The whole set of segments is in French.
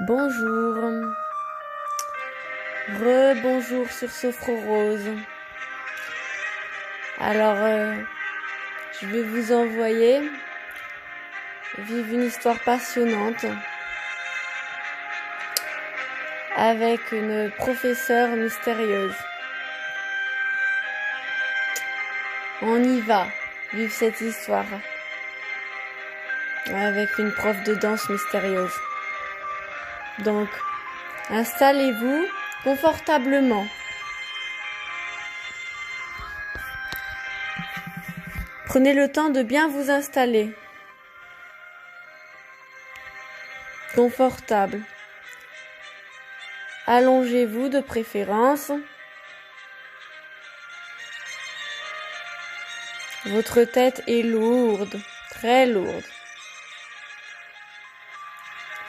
Bonjour, rebonjour sur Sophrorose. Alors, je vais vous envoyer vivre une histoire passionnante avec une professeure mystérieuse. On y va, vivre cette histoire avec une prof de danse mystérieuse. Donc, installez-vous confortablement. Prenez le temps de bien vous installer. Confortable. Allongez-vous de préférence. Votre tête est lourde, très lourde.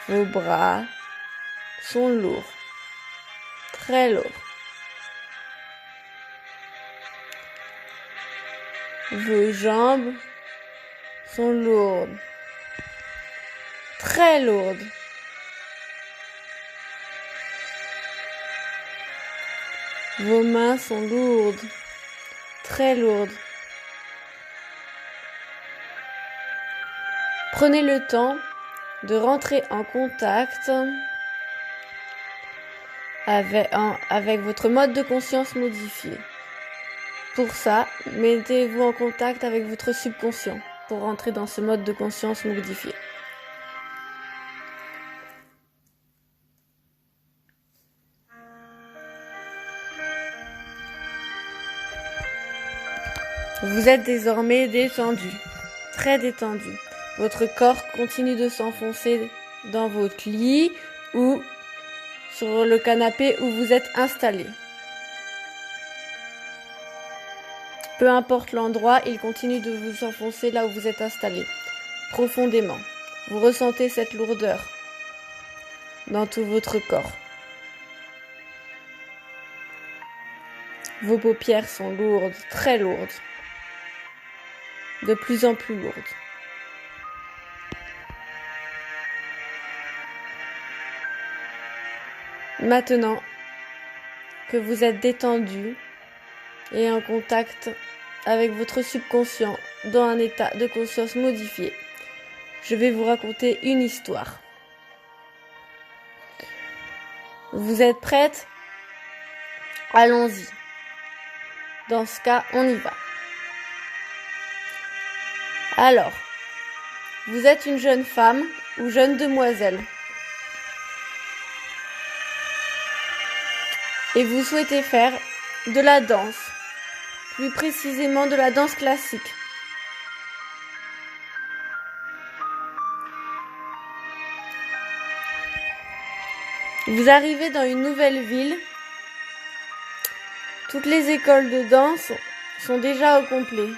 Vos bras sont lourds, très lourds. Vos jambes sont lourdes, très lourdes. Vos mains sont lourdes, très lourdes. Prenez le temps de rentrer en contact avec votre mode de conscience modifié. Pour ça, mettez-vous en contact avec votre subconscient pour rentrer dans ce mode de conscience modifié. Vous êtes désormais détendu, très détendu. Votre corps continue de s'enfoncer dans votre lit ou sur le canapé où vous êtes installé. Peu importe l'endroit, il continue de vous enfoncer là où vous êtes installé, profondément. Vous ressentez cette lourdeur dans tout votre corps. Vos paupières sont lourdes, très lourdes, de plus en plus lourdes. Maintenant que vous êtes détendu et en contact avec votre subconscient dans un état de conscience modifié, je vais vous raconter une histoire. Vous êtes prête ? Allons-y. Dans ce cas, on y va. Alors, vous êtes une jeune femme ou jeune demoiselle et vous souhaitez faire de la danse, plus précisément de la danse classique. Vous arrivez dans une nouvelle ville. Toutes les écoles de danse sont déjà au complet.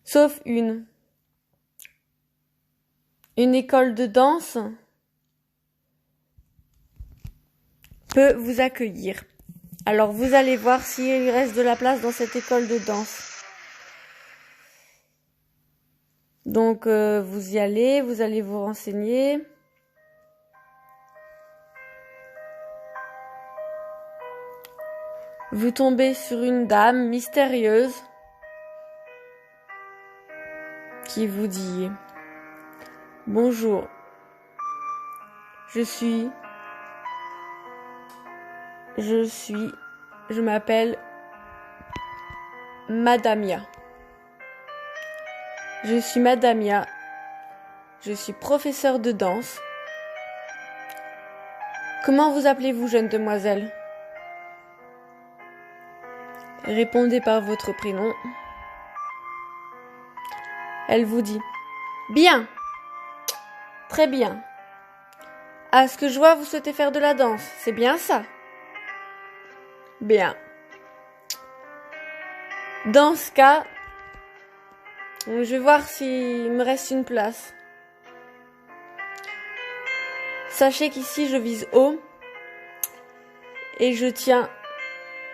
Sauf une. Une école de danse peut vous accueillir. Alors vous allez voir s'il reste de la place dans cette école de danse. Donc vous y allez, vous allez vous renseigner. Vous tombez sur une dame mystérieuse qui vous dit « Bonjour, je m'appelle Madamia. Je suis Madamia, je suis professeure de danse. Comment vous appelez-vous, jeune demoiselle ? Répondez par votre prénom. » Elle vous dit « Bien, très bien. À ce que je vois, vous souhaitez faire de la danse, c'est bien ça ? Bien. Dans ce cas, je vais voir s'il me reste une place. Sachez qu'ici, je vise haut et je tiens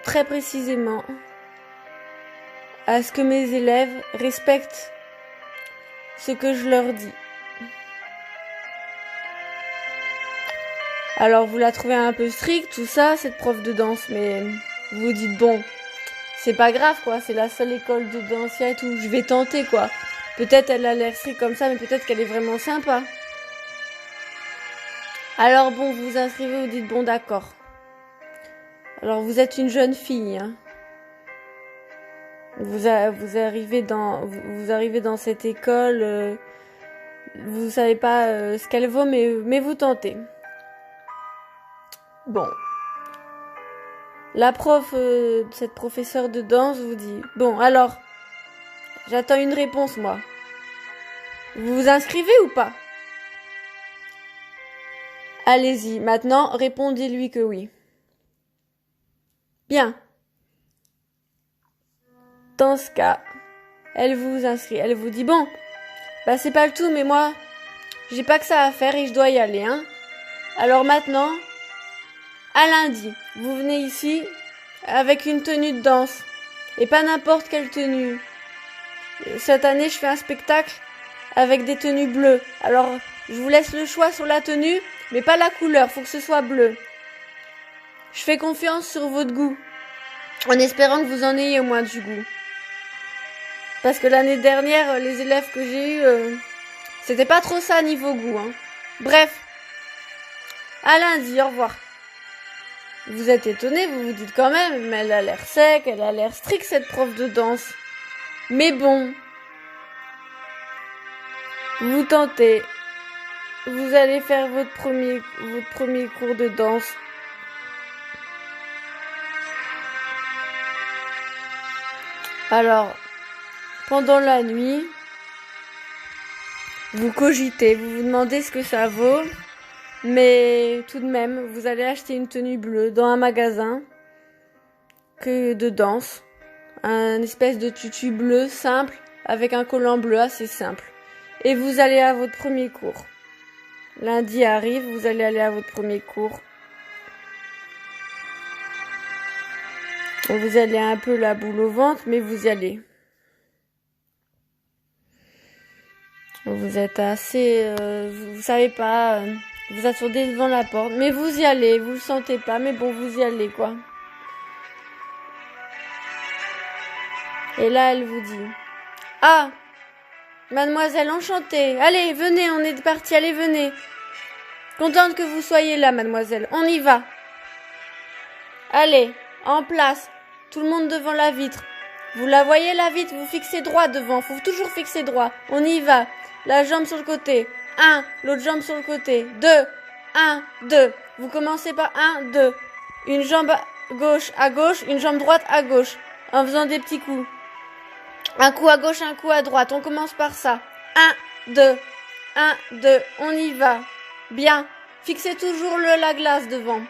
très précisément à ce que mes élèves respectent ce que je leur dis. Alors vous la trouvez un peu stricte, tout ça, cette prof de danse, mais vous vous dites bon, c'est pas grave quoi, c'est la seule école de danse qu'il y a et tout, je vais tenter quoi. Peut-être elle a l'air stricte comme ça, mais peut-être qu'elle est vraiment sympa. Alors bon, vous vous inscrivez, vous dites bon d'accord. Alors vous êtes une jeune fille, hein. Vous arrivez dans cette école, vous savez pas ce qu'elle vaut, mais vous tentez. Bon. La prof, cette professeure de danse vous dit, bon alors, j'attends une réponse moi. Vous vous inscrivez ou pas? Allez-y, maintenant, répondez-lui que oui. Bien. Dans ce cas, elle vous inscrit. Elle vous dit, bon, bah c'est pas le tout, mais moi, j'ai pas que ça à faire et je dois y aller, hein. Alors maintenant, à lundi, vous venez ici avec une tenue de danse. Et pas n'importe quelle tenue. Cette année, je fais un spectacle avec des tenues bleues. Alors, je vous laisse le choix sur la tenue, mais pas la couleur, faut que ce soit bleu. Je fais confiance sur votre goût, en espérant que vous en ayez au moins du goût. Parce que l'année dernière, les élèves que j'ai eus, c'était pas trop ça niveau goût, hein. Bref, à lundi, au revoir. Vous êtes étonné, vous vous dites quand même, mais elle a l'air sec, elle a l'air stricte cette prof de danse. Mais bon, vous tentez, vous allez faire votre premier cours de danse. Alors, pendant la nuit, vous cogitez, vous vous demandez ce que ça vaut, mais tout de même, vous allez acheter une tenue bleue dans un magasin de danse, un espèce de tutu bleu simple avec un collant bleu assez simple. Et vous allez à votre premier cours. Lundi arrive, vous allez aller à votre premier cours. Vous allez un peu la boule au ventre, mais vous y allez. Vous êtes assez... vous savez pas... vous attendez devant la porte, mais vous y allez. Vous le sentez pas, mais bon, vous y allez, quoi. Et là, elle vous dit... Ah, mademoiselle, enchantée. Allez, venez, on est parti, allez, venez. Contente que vous soyez là, mademoiselle. On y va. Allez, en place. Tout le monde devant la vitre. Vous la voyez, la vitre? Vous fixez droit devant. Faut toujours fixer droit. On y va. La jambe sur le côté. 1, l'autre jambe sur le côté. 2, 1, 2. Vous commencez par 1, 2. Une jambe gauche à gauche, une jambe droite à gauche. En faisant des petits coups. Un coup à gauche, un coup à droite. On commence par ça. 1, 2. 1, 2. On y va. Bien. Fixez toujours la glace devant.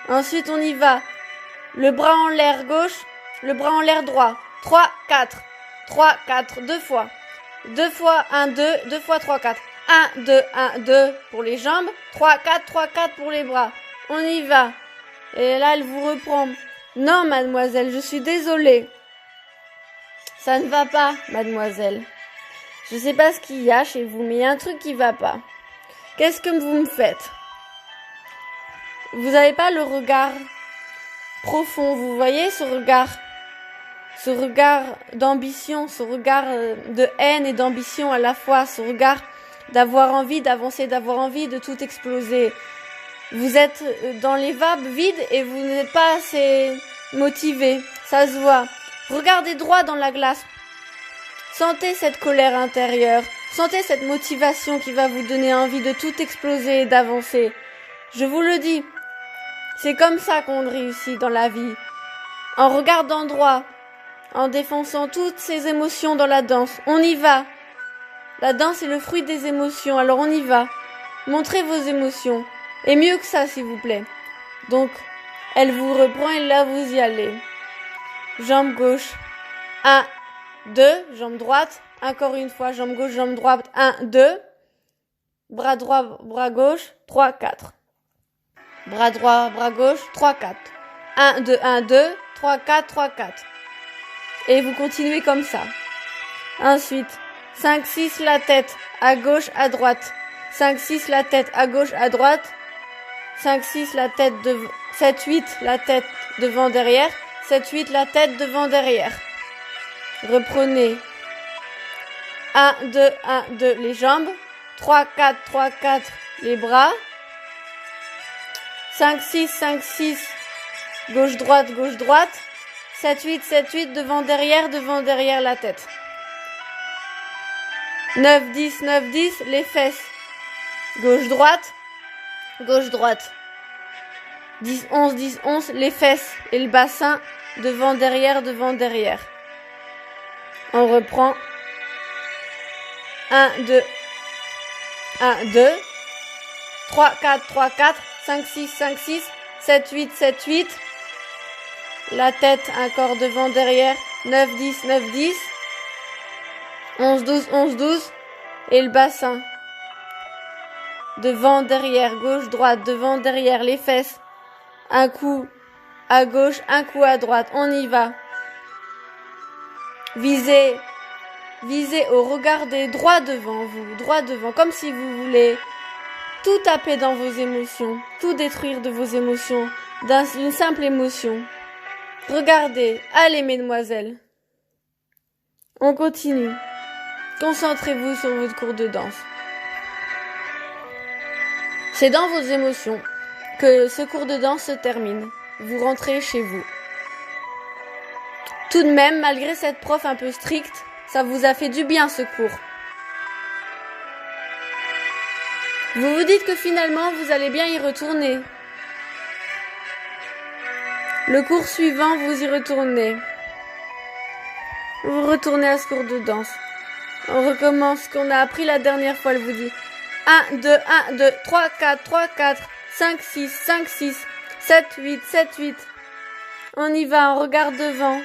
Ensuite, on y va. Le bras en l'air gauche, le bras en l'air droit. 3, 4. 3, 4. 2 fois. 2 fois 1, 2. 2 fois 3, 4. 1, 2, 1, 2 pour les jambes. 3, 4, 3, 4 pour les bras. On y va. Et là, elle vous reprend. Non, mademoiselle, je suis désolée. Ça ne va pas, mademoiselle. Je sais pas ce qu'il y a chez vous, mais il y a un truc qui va pas. Qu'est-ce que vous me faites? Vous avez pas le regard profond, vous voyez ce regard d'ambition, ce regard de haine et d'ambition à la fois, ce regard d'avoir envie d'avancer, d'avoir envie de tout exploser. Vous êtes dans les vapes vides et vous n'êtes pas assez motivé, ça se voit. Regardez droit dans la glace. Sentez cette colère intérieure, sentez cette motivation qui va vous donner envie de tout exploser et d'avancer. Je vous le dis, c'est comme ça qu'on réussit dans la vie. En regardant droit, en défonçant toutes ces émotions dans la danse. On y va. La danse est le fruit des émotions, alors on y va. Montrez vos émotions. Et mieux que ça, s'il vous plaît. Donc, elle vous reprend et là, vous y allez. Jambe gauche. 1, 2. Jambe droite. Encore une fois, jambe gauche, jambe droite. 1, 2. Bras droit, bras gauche. 3, 4. Bras droit, bras gauche. 3, 4. 1, 2, 1, 2. 3, 4, 3, 4. Et vous continuez comme ça. Ensuite, 5-6 la tête, à gauche, à droite. 5-6 la tête, à gauche, à droite. 5-6 la tête devant. 7-8 la tête devant, derrière. 7-8 la tête devant, derrière. Reprenez. 1-2, 1-2 les jambes. 3-4, 3-4 les bras. 5-6, 5-6 gauche-droite, gauche-droite. 7-8, 7-8 devant, derrière la tête. 9-10, 9-10 les fesses. Gauche-droite, gauche-droite. 10-11, 10-11 les fesses et le bassin devant, derrière. On reprend. 1-2, 1-2. 3-4, 3-4. 5-6, 5-6. 7-8, 7-8. La tête, un corps devant, derrière. 9-10, 9-10. 11-12, 11-12. Et le bassin. Devant, derrière, gauche, droite, devant, derrière, les fesses. Un coup à gauche, un coup à droite. On y va. Visez haut, regardez droit devant vous, droit devant, comme si vous voulez tout taper dans vos émotions, tout détruire de vos émotions, d'une simple émotion. Regardez, allez mesdemoiselles. On continue. Concentrez-vous sur votre cours de danse. C'est dans vos émotions que ce cours de danse se termine. Vous rentrez chez vous. Tout de même, malgré cette prof un peu stricte, ça vous a fait du bien ce cours. Vous vous dites que finalement, vous allez bien y retourner. Le cours suivant, vous y retournez. Vous retournez à ce cours de danse. On recommence ce qu'on a appris la dernière fois, elle vous dit. 1, 2, 1, 2, 3, 4, 3, 4, 5, 6, 5, 6, 7, 8, 7, 8. On y va, on regarde devant.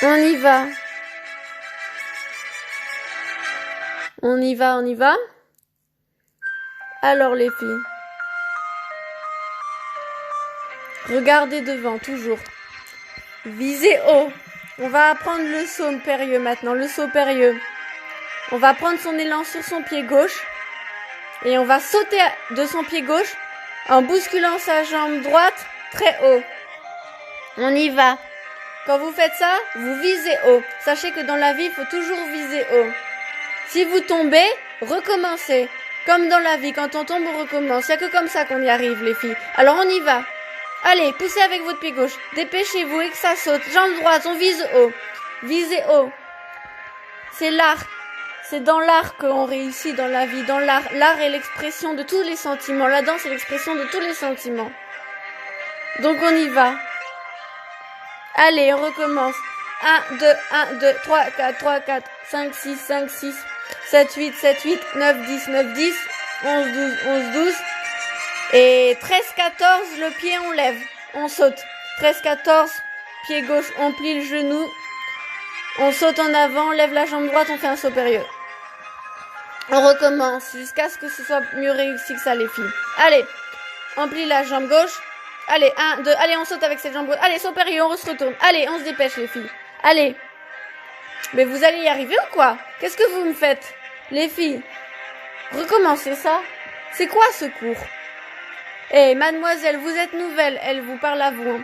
On y va. On y va, on y va. Alors les filles. Regardez devant, toujours. Visez haut. On va apprendre le saut périlleux maintenant, le saut périlleux. On va prendre son élan sur son pied gauche. Et on va sauter de son pied gauche en bousculant sa jambe droite très haut. On y va. Quand vous faites ça, vous visez haut. Sachez que dans la vie, il faut toujours viser haut. Si vous tombez, recommencez. Comme dans la vie, quand on tombe, on recommence. Il n'y a que comme ça qu'on y arrive, les filles. Alors on y va. Allez, poussez avec votre pied gauche. Dépêchez-vous et que ça saute. Jambe droite, on vise haut. Visez haut. C'est l'art. C'est dans l'art qu'on réussit dans la vie. Dans l'art. L'art est l'expression de tous les sentiments. La danse est l'expression de tous les sentiments. Donc on y va. Allez, on recommence. 1, 2, 1, 2, 3, 4, 3, 4, 5, 6, 5, 6, 7, 8, 7, 8, 9, 10, 9, 10, 11, 12, 11, 12. Et 13, 14, le pied, on lève. On saute. 13, 14, pied gauche, on plie le genou. On saute en avant, on lève la jambe droite, on fait un saut périlleux. On recommence jusqu'à ce que ce soit mieux réussi que ça, les filles. Allez, on plie la jambe gauche. Allez, 1, 2, allez, on saute avec cette jambe gauche. Allez, saut périlleux, on se retourne. Allez, on se dépêche, les filles. Allez. Mais vous allez y arriver ou quoi? Qu'est-ce que vous me faites, les filles? Recommencez ça. C'est quoi ce cours? Eh, mademoiselle, vous êtes nouvelle. Elle vous parle à vous. Hein.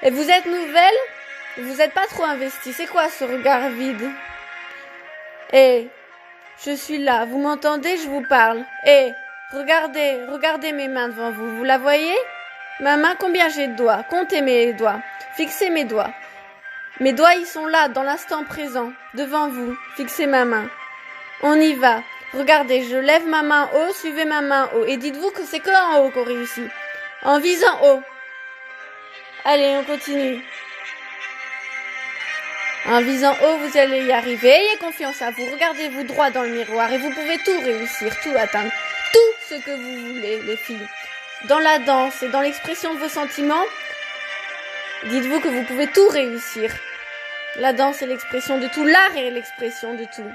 Et vous êtes nouvelle? Vous n'êtes pas trop investie. C'est quoi ce regard vide? Eh, je suis là. Vous m'entendez? Je vous parle. Eh, regardez mes mains devant vous. Vous la voyez? Ma main, combien j'ai de doigts? Comptez mes doigts. Fixez mes doigts. Mes doigts, ils sont là, dans l'instant présent, devant vous. Fixez ma main. On y va. Regardez, je lève ma main haut, suivez ma main haut. Et dites-vous que c'est que en haut qu'on réussit. En visant haut. Allez, on continue. En visant haut, vous allez y arriver. Ayez confiance à vous. Regardez-vous droit dans le miroir et vous pouvez tout réussir, tout atteindre. Tout ce que vous voulez, les filles. Dans la danse et dans l'expression de vos sentiments, dites-vous que vous pouvez tout réussir. La danse est l'expression de tout, l'art est l'expression de tout.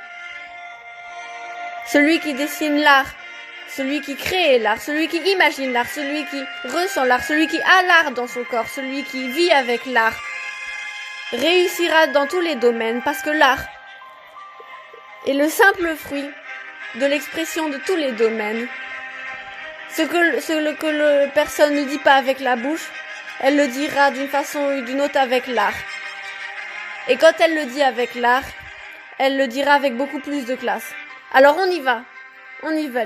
Celui qui dessine l'art, celui qui crée l'art, celui qui imagine l'art, celui qui ressent l'art, celui qui a l'art dans son corps, celui qui vit avec l'art. réussira dans tous les domaines parce que l'art est le simple fruit de l'expression de tous les domaines. Ce que personne ne dit pas avec la bouche, elle le dira d'une façon ou d'une autre avec l'art. Et quand elle le dit avec l'art, elle le dira avec beaucoup plus de classe. Alors on y va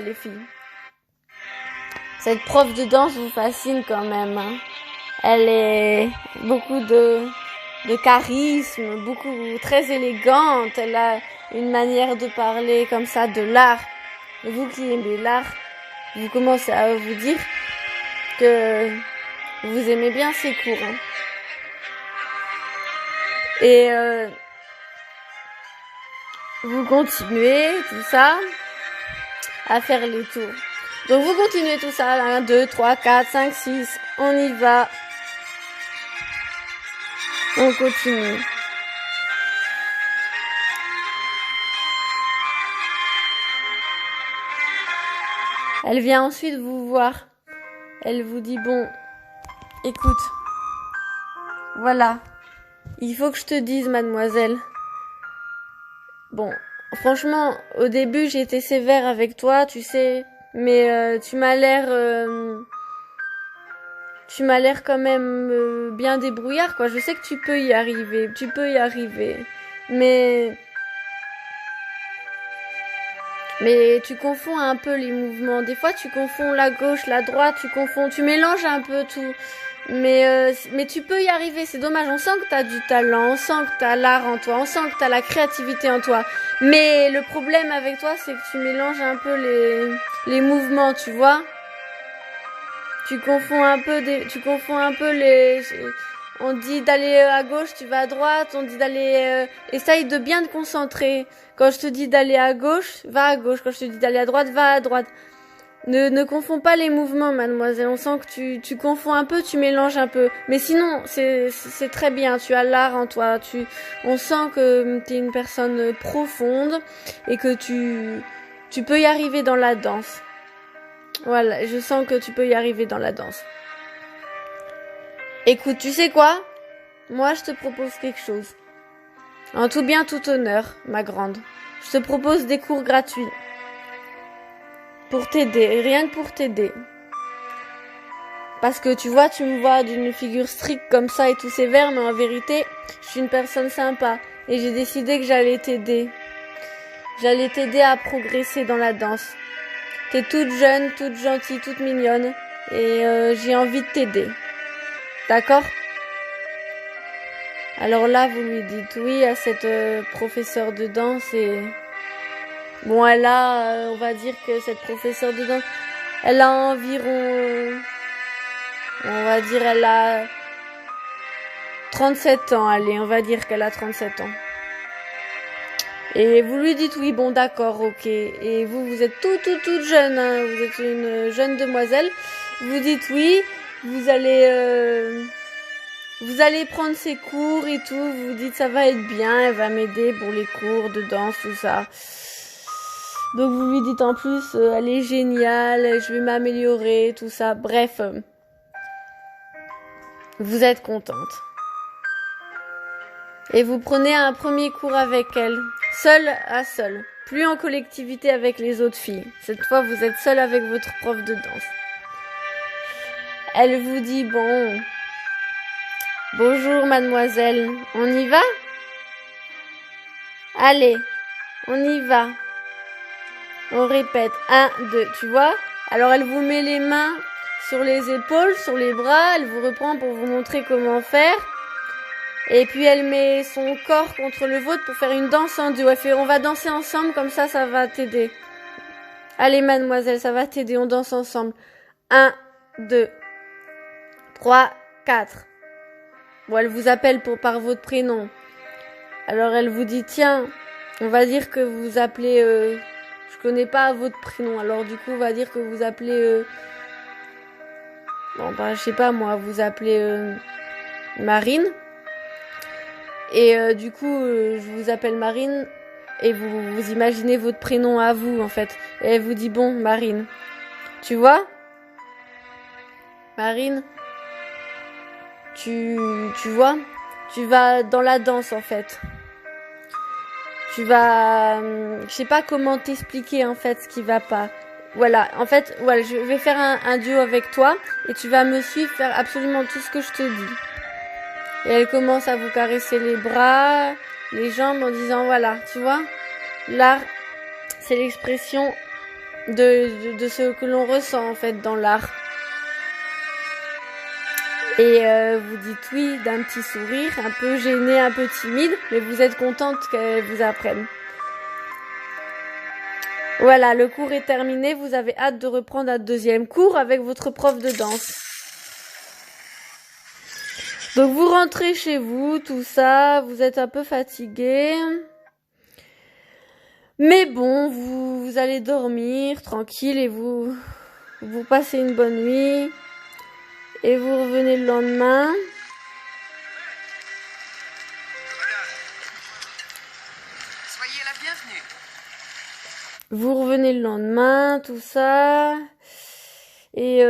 les filles. Cette prof de danse vous fascine quand même. Hein. Elle est beaucoup de charisme, très élégante. Elle a une manière de parler comme ça de l'art. Et vous qui aimez l'art, vous commencez à vous dire que vous aimez bien ces cours. Hein. Et vous continuez tout ça à faire les tours. Donc vous continuez tout ça, 1, 2, 3, 4, 5, 6, on y va. On continue. Elle vient ensuite vous voir. Elle vous dit, bon, écoute, voilà, il faut que je te dise, mademoiselle. Bon, franchement, au début, j'ai été sévère avec toi, tu sais, mais tu m'as l'air quand même bien débrouillard, quoi. Je sais que tu peux y arriver, mais tu confonds un peu les mouvements. Des fois, tu confonds la gauche, la droite, tu mélanges un peu tout. Mais tu peux y arriver, c'est dommage. On sent que t'as du talent, on sent que t'as l'art en toi, on sent que t'as la créativité en toi. Mais le problème avec toi, c'est que tu mélanges un peu les mouvements, tu vois. Tu confonds un peu les... On dit d'aller à gauche, tu vas à droite. On dit d'aller... Essaye de bien te concentrer. Quand je te dis d'aller à gauche, va à gauche. Quand je te dis d'aller à droite, va à droite. Ne confonds pas les mouvements, mademoiselle. On sent que tu confonds un peu, tu mélanges un peu. Mais sinon, c'est très bien. Tu as l'art en toi. On sent que tu es une personne profonde et que tu peux y arriver dans la danse. Voilà, je sens que tu peux y arriver dans la danse. Écoute, tu sais quoi? Moi, je te propose quelque chose. En tout bien, tout honneur, ma grande. Je te propose des cours gratuits. Pour t'aider, rien que pour t'aider. Parce que tu vois, tu me vois d'une figure stricte comme ça et tout sévère, mais en vérité, je suis une personne sympa. Et j'ai décidé que j'allais t'aider. J'allais t'aider à progresser dans la danse. T'es toute jeune, toute gentille, toute mignonne. Et j'ai envie de t'aider. D'accord ? Alors là, vous lui dites oui à cette professeure de danse et... Bon, elle a, on va dire que cette professeure de danse, elle a environ... on va dire, elle a 37 ans, allez, on va dire qu'elle a 37 ans. Et vous lui dites oui, bon d'accord, ok. Et vous êtes toute jeune, hein, vous êtes une jeune demoiselle. Vous dites oui, vous allez prendre ses cours et tout. Vous dites ça va être bien, elle va m'aider pour les cours de danse, tout ça. Donc vous lui dites en plus, elle est géniale, je vais m'améliorer, tout ça. Bref, vous êtes contente. Et vous prenez un premier cours avec elle, seule à seule, plus en collectivité avec les autres filles. Cette fois, vous êtes seule avec votre prof de danse. Elle vous dit, bon, bonjour mademoiselle, on y va ? Allez, on y va. On répète, 1, 2, tu vois ? Alors elle vous met les mains sur les épaules, sur les bras, elle vous reprend pour vous montrer comment faire. Et puis elle met son corps contre le vôtre pour faire une danse en duo. Elle fait, on va danser ensemble, comme ça va t'aider. Allez mademoiselle, ça va t'aider, on danse ensemble. 1, 2, 3, 4. Bon, elle vous appelle par votre prénom. Alors elle vous dit, tiens, on va dire que vous appelez... je connais pas votre prénom, alors du coup on va dire que vous appelez... bon bah je sais pas moi, vous appelez Marine. Et du coup, je vous appelle Marine et vous imaginez votre prénom à vous, en fait. Et elle vous dit, bon, Marine, tu vois ? Marine, tu vois ? Tu vas dans la danse en fait. Tu vas... je sais pas comment t'expliquer en fait ce qui va pas. Voilà, en fait, voilà, je vais faire un duo avec toi et tu vas me suivre, faire absolument tout ce que je te dis. Et elle commence à vous caresser les bras, les jambes en disant voilà, tu vois, l'art, c'est l'expression de ce que l'on ressent en fait dans l'art. Et vous dites oui d'un petit sourire, un peu gêné, un peu timide, mais vous êtes contente qu'elle vous apprenne. Voilà, le cours est terminé, vous avez hâte de reprendre un deuxième cours avec votre prof de danse. Donc vous rentrez chez vous, tout ça, vous êtes un peu fatigué. Mais bon, vous allez dormir tranquille et vous passez une bonne nuit. Et vous revenez le lendemain. Soyez la bienvenue. Vous revenez le lendemain, tout ça. Et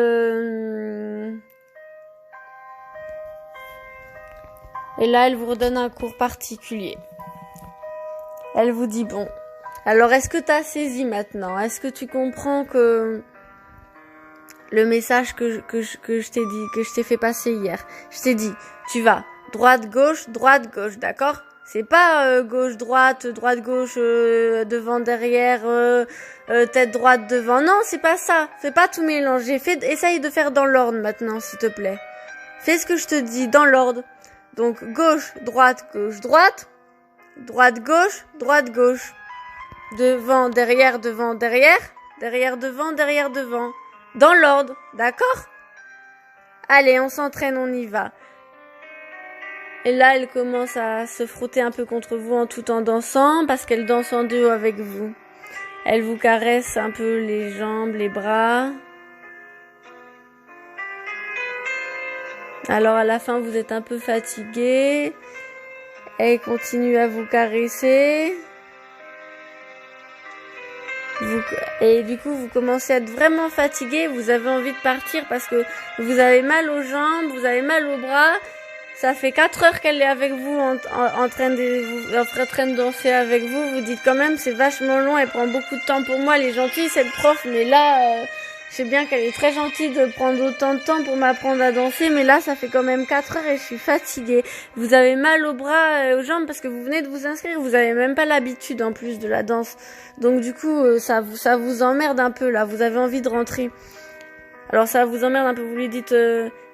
là, elle vous redonne un cours particulier. Elle vous dit bon. Alors, est-ce que tu as saisi maintenant? Est-ce que tu comprends que le message que je t'ai dit, que je t'ai fait passer hier? Je t'ai dit, tu vas droite, gauche, d'accord? C'est pas gauche-droite, droite-gauche, devant, derrière, tête droite, devant. Non, c'est pas ça. Fais pas tout mélanger. Essaye de faire dans l'ordre maintenant, s'il te plaît. Fais ce que je te dis, dans l'ordre. Donc, gauche, droite, droite, gauche, gauche. Devant, derrière, derrière, devant. Dans l'ordre, d'accord? Allez, on s'entraîne, on y va. Et là, elle commence à se frotter un peu contre vous tout en dansant, parce qu'elle danse en duo avec vous. Elle vous caresse un peu les jambes, les bras. Alors à la fin, vous êtes un peu fatigué. Elle continue à vous caresser. Et du coup, vous commencez à être vraiment fatigué. Vous avez envie de partir parce que vous avez mal aux jambes, vous avez mal aux bras. Ça fait 4 heures qu'elle est avec vous en train de danser avec vous. Vous dites quand même c'est vachement long, elle prend beaucoup de temps pour moi. Elle est gentille cette prof, mais là je sais bien qu'elle est très gentille de prendre autant de temps pour m'apprendre à danser, mais là ça fait quand même 4 heures et je suis fatiguée. Vous avez mal aux bras et aux jambes parce que vous venez de vous inscrire, vous avez même pas l'habitude en plus de la danse. Donc du coup ça vous emmerde un peu là, vous avez envie de rentrer. Alors ça vous emmerde un peu, vous lui dites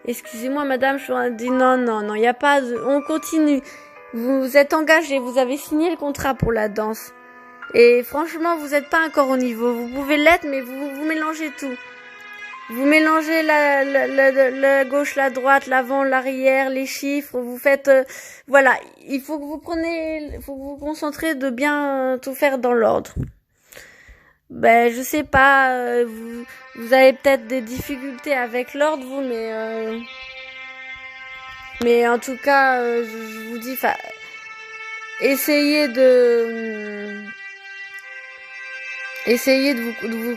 excusez-moi madame, je dis non, y a pas de... On continue. Vous êtes engagé, vous avez signé le contrat pour la danse. Et franchement, vous n'êtes pas encore au niveau. Vous pouvez l'être, mais vous mélangez tout. Vous mélangez la gauche, la droite, l'avant, l'arrière, les chiffres. Vous faites... voilà, il faut que vous concentrez de bien tout faire dans l'ordre. Ben, je sais pas, vous avez peut-être des difficultés avec l'ordre, vous, mais en tout cas, je vous dis, essayez de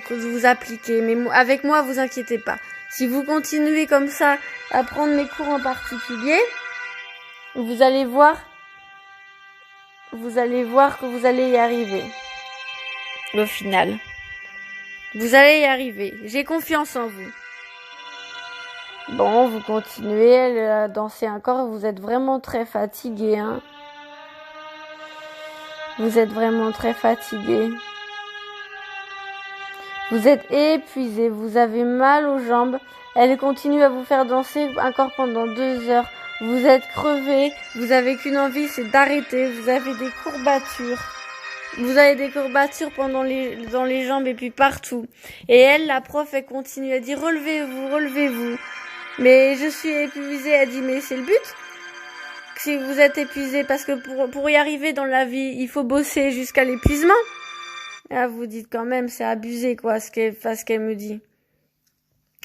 vous appliquer. Mais avec moi, vous inquiétez pas. Si vous continuez comme ça à prendre mes cours en particulier, vous allez voir que vous allez y arriver. Au final. Vous allez y arriver. J'ai confiance en vous. Bon, vous continuez à danser encore. Vous êtes vraiment très fatigué, hein. Vous êtes vraiment très fatigué. Vous êtes épuisé. Vous avez mal aux jambes. Elle continue à vous faire danser encore pendant 2 heures. Vous êtes crevé. Vous avez qu'une envie, c'est d'arrêter. Vous avez des courbatures. Vous avez des courbatures dans les jambes et puis partout. Et elle, la prof, elle continue à dire relevez-vous. Mais je suis épuisée. Elle dit mais c'est le but. Si vous êtes épuisé, parce que pour y arriver dans la vie, il faut bosser jusqu'à l'épuisement. Là, vous dites quand même, c'est abusé quoi, ce qu'elle me dit.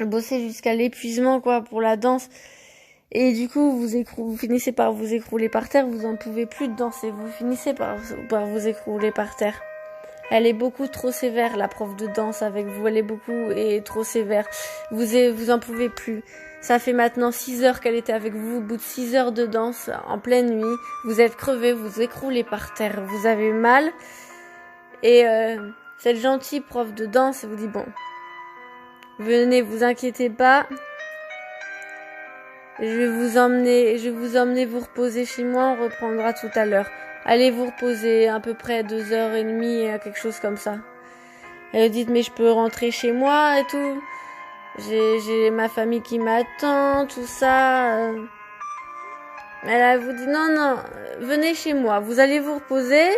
Bosser jusqu'à l'épuisement quoi pour la danse. Et du coup, vous finissez par vous écrouler par terre, vous en pouvez plus de danser, vous finissez par vous écrouler par terre. Elle est beaucoup trop sévère, la prof de danse avec vous, elle est beaucoup et trop sévère. Vous en pouvez plus. Ça fait maintenant 6 heures qu'elle était avec vous. Au bout de 6 heures de danse, en pleine nuit, vous êtes crevé, vous écroulez par terre, vous avez mal. Et cette gentille prof de danse vous dit, bon, venez, vous inquiétez pas. Je vais vous emmener vous reposer chez moi, on reprendra tout à l'heure. Allez vous reposer à peu près 2h30, quelque chose comme ça. Elle dit, mais je peux rentrer chez moi et tout. J'ai ma famille qui m'attend, tout ça. Elle vous dit, non, venez chez moi, vous allez vous reposer,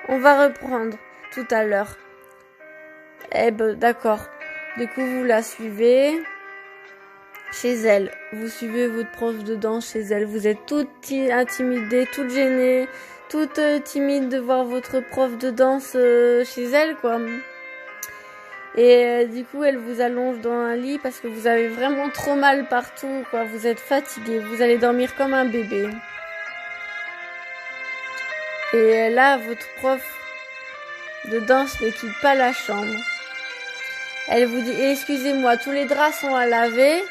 on va reprendre tout à l'heure. Eh ben, d'accord. Du coup, vous la suivez chez elle. Vous suivez votre prof de danse chez elle. Vous êtes toute intimidée, toute gênée, toute timide de voir votre prof de danse chez elle, quoi. Et du coup, elle vous allonge dans un lit parce que vous avez vraiment trop mal partout, quoi. Vous êtes fatigué, vous allez dormir comme un bébé. Et là, votre prof de danse ne quitte pas la chambre. Elle vous dit, excusez-moi, tous les draps sont à laver.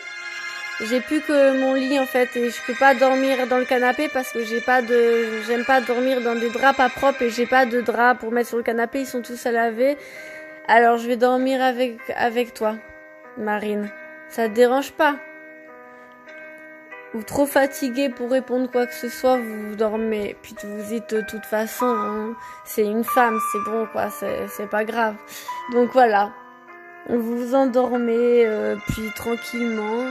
J'ai plus que mon lit, en fait, et je peux pas dormir dans le canapé parce que j'aime pas dormir dans des draps pas propres et j'ai pas de draps pour mettre sur le canapé, ils sont tous à laver. Alors, je vais dormir avec toi, Marine. Ça te dérange pas? Ou trop fatiguée pour répondre quoi que ce soit, vous dormez. Puis vous dites, de toute façon, hein, c'est une femme, c'est bon, quoi, c'est pas grave. Donc voilà. Vous vous endormez, puis tranquillement.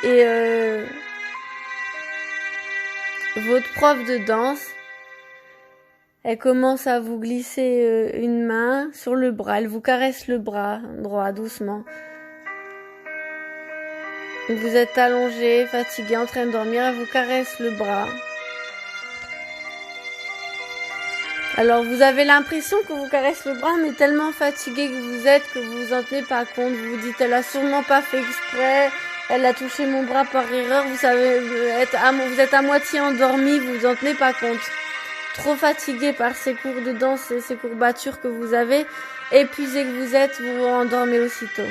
Et votre prof de danse, elle commence à vous glisser une main sur le bras. Elle vous caresse le bras droit, doucement. Vous êtes allongé, fatigué, en train de dormir. Elle vous caresse le bras. Alors vous avez l'impression qu'on vous caresse le bras, mais tellement fatigué que vous êtes que vous vous en tenez pas compte. Vous vous dites, elle a sûrement pas fait exprès. Elle a touché mon bras par erreur. Vous savez, vous êtes à moitié endormi. Vous vous en tenez pas compte. Trop fatigué par ces cours de danse et ces courbatures que vous avez, épuisé que vous êtes, vous vous endormez aussitôt.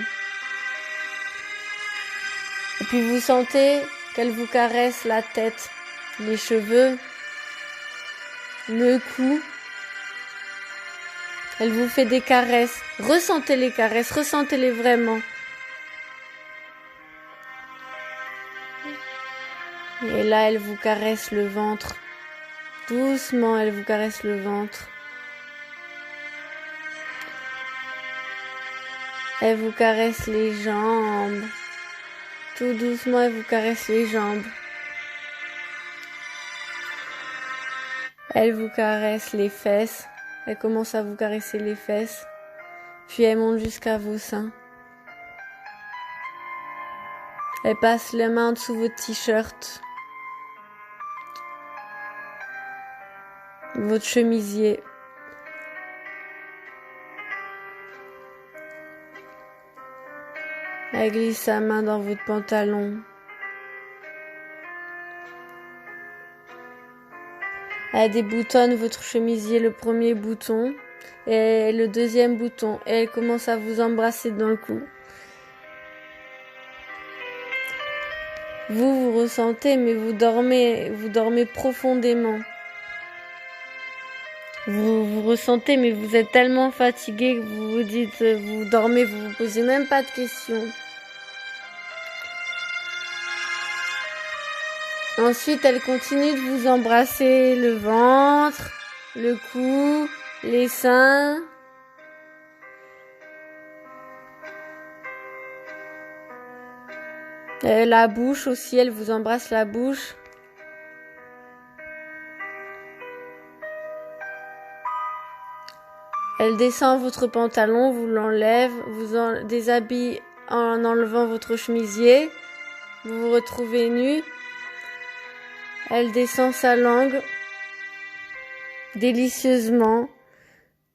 Et puis vous sentez qu'elle vous caresse la tête, les cheveux, le cou. Elle vous fait des caresses. Ressentez les caresses, ressentez-les vraiment. Et là, elle vous caresse le ventre. Doucement, elle vous caresse le ventre. Elle vous caresse les jambes. Tout doucement, elle vous caresse les jambes. Elle vous caresse les fesses. Elle commence à vous caresser les fesses. Puis elle monte jusqu'à vos seins. Elle passe la main en dessous de votre t-shirt. Votre chemisier. Elle glisse sa main dans votre pantalon. Elle déboutonne votre chemisier, le premier bouton et le deuxième bouton. Et elle commence à vous embrasser dans le cou. Vous ressentez, mais vous dormez profondément. Vous ressentez, mais vous êtes tellement fatigué que vous vous dites, vous dormez, vous vous posez même pas de questions. Ensuite, elle continue de vous embrasser le ventre, le cou, les seins. La bouche aussi, elle vous embrasse la bouche. Elle descend votre pantalon, vous l'enlève, vous en déshabille en enlevant votre chemisier. Vous vous retrouvez nu. Elle descend sa langue délicieusement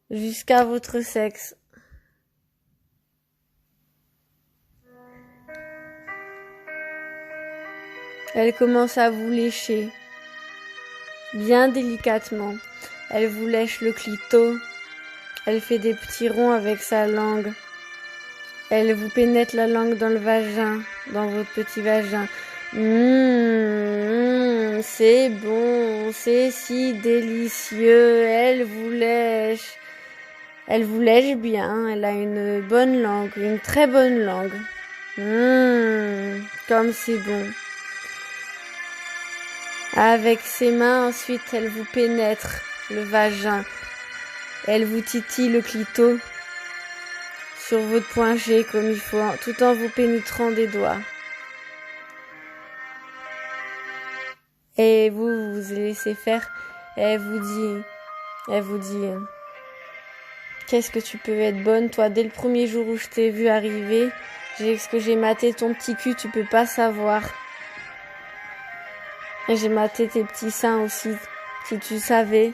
jusqu'à votre sexe. Elle commence à vous lécher, bien délicatement. Elle vous lèche le clito. Elle fait des petits ronds avec sa langue. Elle vous pénètre la langue dans le vagin, dans votre petit vagin. C'est bon, c'est si délicieux. Elle vous lèche. Elle vous lèche bien. Elle a une bonne langue, une très bonne langue. Comme c'est bon. Avec ses mains, ensuite, elle vous pénètre le vagin. Elle vous titille le clito sur votre point G comme il faut, tout en vous pénétrant des doigts. Et vous laissez faire. Elle vous dit, qu'est-ce que tu peux être bonne, toi, dès le premier jour où je t'ai vu arriver, j'ai maté ton petit cul, tu peux pas savoir. Et j'ai maté tes petits seins aussi, si tu savais.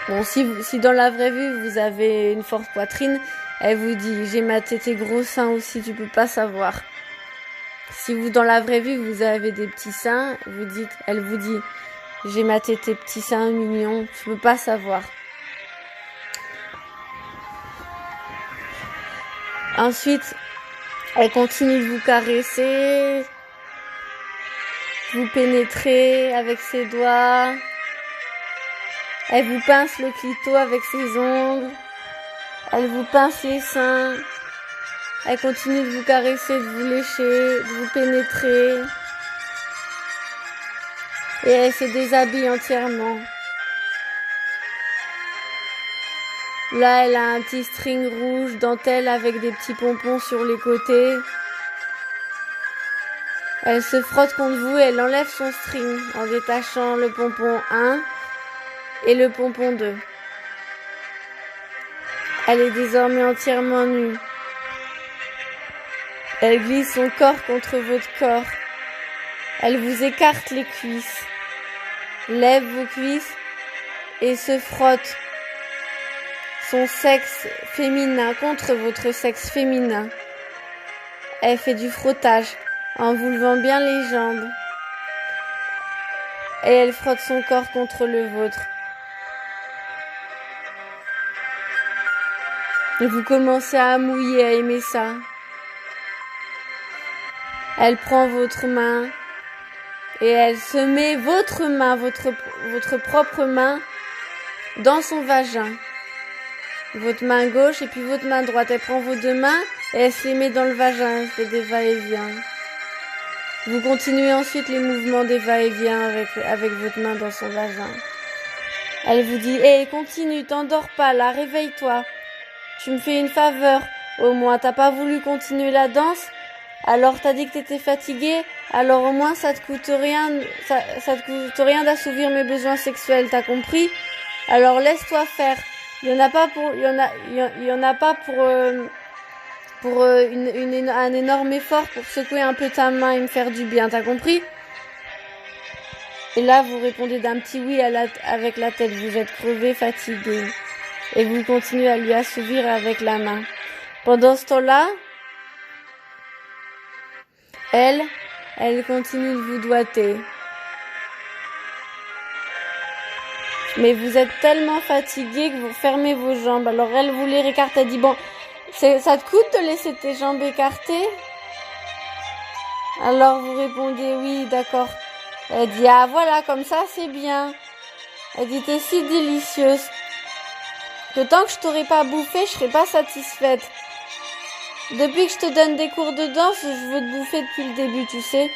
Bon, si dans la vraie vie, vous avez une forte poitrine, elle vous dit, j'ai maté tes gros seins aussi, tu peux pas savoir. Si vous, dans la vraie vie, vous avez des petits seins, elle vous dit, j'ai maté tes petits seins mignons, tu peux pas savoir. Ensuite, elle continue de vous caresser, vous pénétrer avec ses doigts. Elle vous pince le clito avec ses ongles. Elle vous pince les seins. Elle continue de vous caresser, de vous lécher, de vous pénétrer. Et elle se déshabille entièrement. Là, elle a un petit string rouge, dentelle avec des petits pompons sur les côtés. Elle se frotte contre vous et elle enlève son string en détachant le pompon 1 et le pompon 2. Elle est désormais entièrement nue. Elle glisse son corps contre votre corps. Elle vous écarte les cuisses, lève vos cuisses et se frotte son sexe féminin contre votre sexe féminin. Elle fait du frottage en vous levant bien les jambes. Et elle frotte son corps contre le vôtre. Et vous commencez à mouiller, à aimer ça. Elle prend votre main et elle se met votre main, votre propre main, dans son vagin. Votre main gauche et puis votre main droite. Elle prend vos deux mains et elle se les met dans le vagin. Elle fait des va-et-vient. Vous continuez ensuite les mouvements des va-et-vient avec votre main dans son vagin. Elle vous dit, hey, continue, t'endors pas là, réveille-toi. Tu me fais une faveur, au moins. T'as pas voulu continuer la danse? Alors t'as dit que t'étais fatiguée? Alors au moins ça te coûte rien, ça te coûte rien d'assouvir mes besoins sexuels, t'as compris? Alors laisse-toi faire. Il y en a pas pour un énorme effort pour secouer un peu ta main et me faire du bien, t'as compris? Et là vous répondez d'un petit oui avec la tête, vous êtes crevé, fatigué. Et vous continuez à lui assouvir avec la main. Pendant ce temps-là, elle continue de vous doigter. Mais vous êtes tellement fatigué que vous fermez vos jambes. Alors elle vous les écarte. Elle dit, bon, ça te coûte de laisser tes jambes écartées? Alors vous répondez, oui, d'accord. Elle dit, ah voilà, comme ça c'est bien. Elle dit, t'es si délicieuse que tant que je t'aurais pas bouffé, je serais pas satisfaite. Depuis que je te donne des cours de danse, je veux te bouffer depuis le début, tu sais.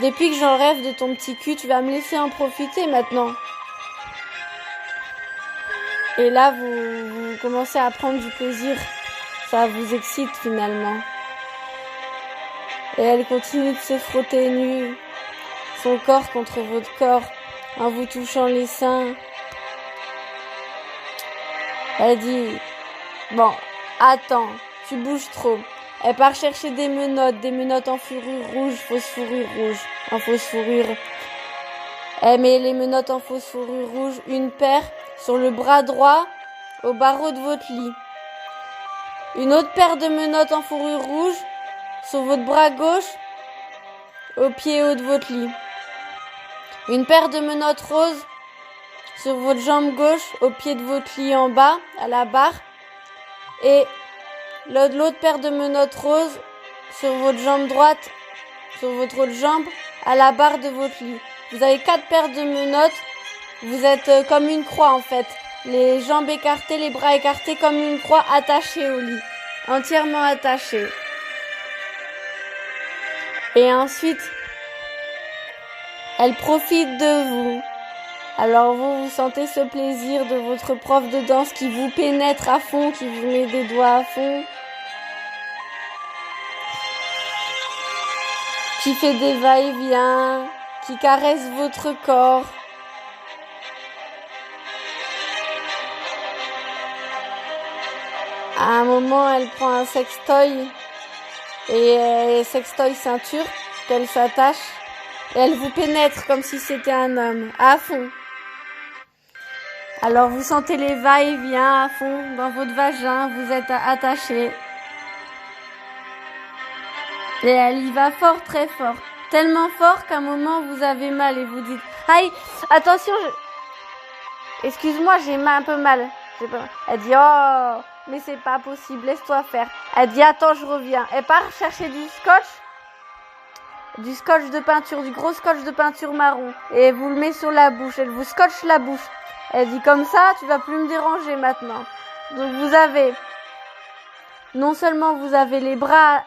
Depuis que j'en rêve de ton petit cul, tu vas me laisser en profiter maintenant. Et là, vous commencez à prendre du plaisir. Ça vous excite finalement. Et elle continue de se frotter nue, son corps contre votre corps, en vous touchant les seins. Elle dit, bon, attends, tu bouges trop. Elle part chercher des menottes en fourrure rouge, fausse fourrure rouge, en fausse fourrure. Elle met les menottes en fausse fourrure rouge, une paire sur le bras droit, au barreau de votre lit. Une autre paire de menottes en fourrure rouge, sur votre bras gauche, au pied haut de votre lit. Une paire de menottes roses, sur votre jambe gauche, au pied de votre lit en bas, à la barre. Et l'autre paire de menottes roses sur votre jambe droite, sur votre autre jambe, à la barre de votre lit. Vous avez 4 paires de menottes. Vous êtes comme une croix en fait. Les jambes écartées, les bras écartés comme une croix attachée au lit. Entièrement attachée. Et ensuite, elle profite de vous. Alors vous sentez ce plaisir de votre prof de danse qui vous pénètre à fond, qui vous met des doigts à fond. Qui fait des va-et-vient, qui caresse votre corps. À un moment, elle prend un sextoy et sextoy ceinture qu'elle s'attache et elle vous pénètre comme si c'était un homme, à fond. Alors vous sentez les va-et-vient à fond dans votre vagin, vous êtes attachés. Et elle y va fort, très fort. Tellement fort qu'à un moment vous avez mal et vous dites « Aïe, attention, excuse-moi, j'ai un peu mal. » Elle dit « Oh, mais c'est pas possible, laisse-toi faire. » Elle dit « Attends, je reviens. » Elle part chercher du scotch de peinture, du gros scotch de peinture marron. Et elle vous le met sur la bouche. Elle vous scotche la bouche. Elle dit « Comme ça, tu vas plus me déranger maintenant. » Donc vous avez, non seulement vous avez les bras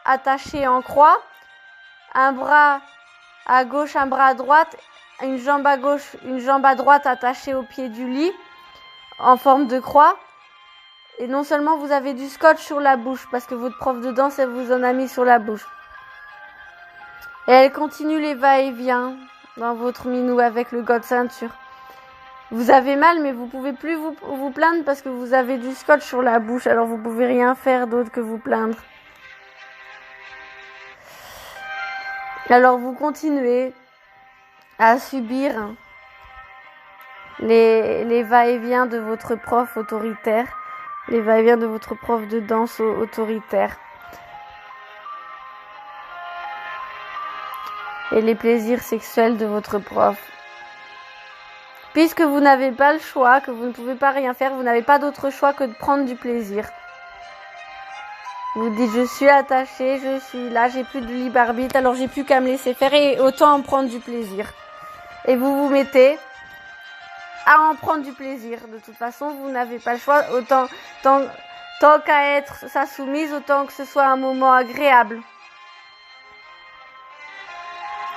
attachés en croix, un bras à gauche, un bras à droite, une jambe à gauche, une jambe à droite attachée au pied du lit, en forme de croix. Et non seulement vous avez du scotch sur la bouche, parce que votre prof de danse, elle vous en a mis sur la bouche. Et elle continue les va-et-vient dans votre minou avec le god ceinture. Vous avez mal, mais vous pouvez plus vous plaindre parce que vous avez du scotch sur la bouche, alors vous pouvez rien faire d'autre que vous plaindre. Alors vous continuez à subir les va-et-vient de votre prof autoritaire, les va-et-vient de votre prof de danse autoritaire. Et les plaisirs sexuels de votre prof. Puisque vous n'avez pas le choix, que vous ne pouvez pas rien faire, vous n'avez pas d'autre choix que de prendre du plaisir. Vous dites, je suis attachée, je suis là, j'ai plus de libre arbitre, alors j'ai plus qu'à me laisser faire et autant en prendre du plaisir. Et vous vous mettez à en prendre du plaisir. De toute façon, vous n'avez pas le choix, tant qu'à être sa soumise, autant que ce soit un moment agréable.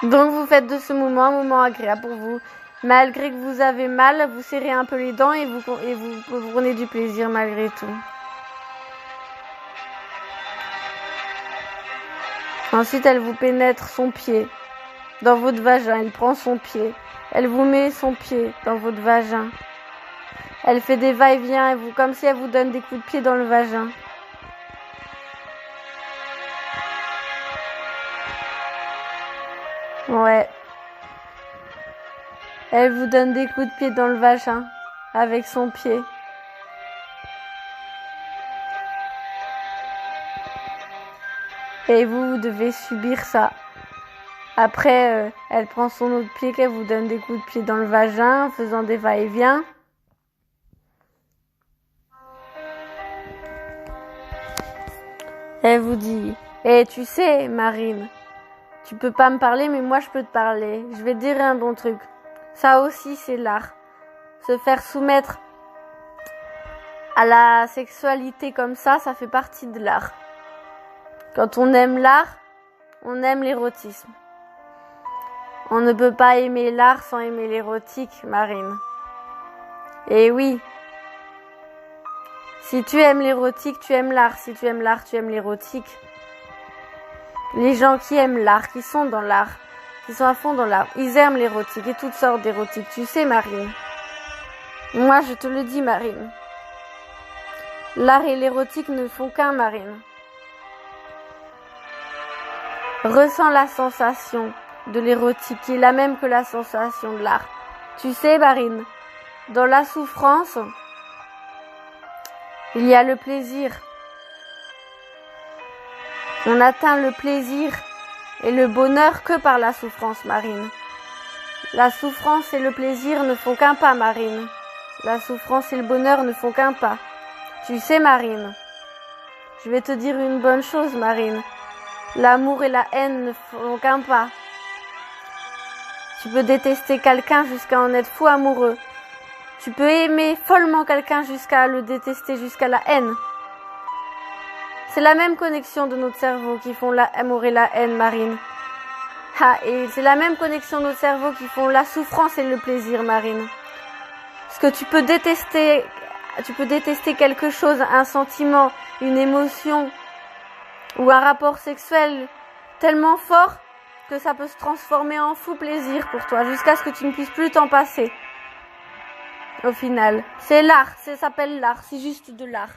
Donc vous faites de ce moment un moment agréable pour vous. Malgré que vous avez mal, vous serrez un peu les dents et vous prenez du plaisir malgré tout. Ensuite, elle vous pénètre son pied dans votre vagin. Elle prend son pied. Elle vous met son pied dans votre vagin. Elle fait des va-et-vient comme si elle vous donne des coups de pied dans le vagin. Ouais. Elle vous donne des coups de pied dans le vagin avec son pied. Et vous devez subir ça. Après, elle prend son autre pied, qu'elle vous donne des coups de pied dans le vagin, en faisant des va-et-vient. Elle vous dit, tu sais, Marine, tu peux pas me parler, mais moi je peux te parler. Je vais te dire un bon truc. Ça aussi, c'est l'art. Se faire soumettre à la sexualité comme ça fait partie de l'art. Quand on aime l'art, on aime l'érotisme. On ne peut pas aimer l'art sans aimer l'érotique, Marine. Et oui, si tu aimes l'érotique, tu aimes l'art. Si tu aimes l'art, tu aimes l'érotique. Les gens qui aiment l'art, qui sont dans l'art, qui sont à fond dans l'art, ils aiment l'érotique et toutes sortes d'érotique. Tu sais, Marine. Moi, je te le dis, Marine. L'art et l'érotique ne font qu'un, Marine. Ressens la sensation de l'érotique qui est la même que la sensation de l'art. Tu sais, Marine, dans la souffrance, il y a le plaisir. On atteint le plaisir et le bonheur que par la souffrance, Marine. La souffrance et le plaisir ne font qu'un pas, Marine. La souffrance et le bonheur ne font qu'un pas. Tu sais, Marine, je vais te dire une bonne chose, Marine. L'amour et la haine ne font qu'un pas. Tu peux détester quelqu'un jusqu'à en être fou amoureux. Tu peux aimer follement quelqu'un jusqu'à le détester, jusqu'à la haine. C'est la même connexion de notre cerveau qui font l'amour et la haine, Marine. Ah, et c'est la même connexion de notre cerveau qui font la souffrance et le plaisir, Marine. Parce que tu peux détester quelque chose, un sentiment, une émotion ou un rapport sexuel tellement fort que ça peut se transformer en fou plaisir pour toi, jusqu'à ce que tu ne puisses plus t'en passer. Au final, c'est l'art, ça s'appelle l'art, c'est juste de l'art.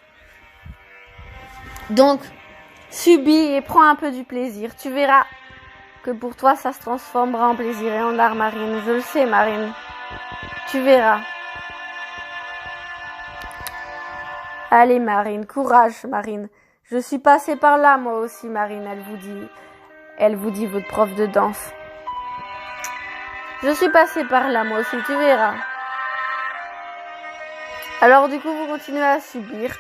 Donc, subis et prends un peu du plaisir. Tu verras que pour toi, ça se transformera en plaisir et en art, Marine. Je le sais, Marine. Tu verras. Allez, Marine, courage, Marine. Je suis passée par là, moi aussi, Marine, elle vous dit votre prof de danse. Je suis passée par là, moi aussi, tu verras. Alors, du coup, vous continuez à subir.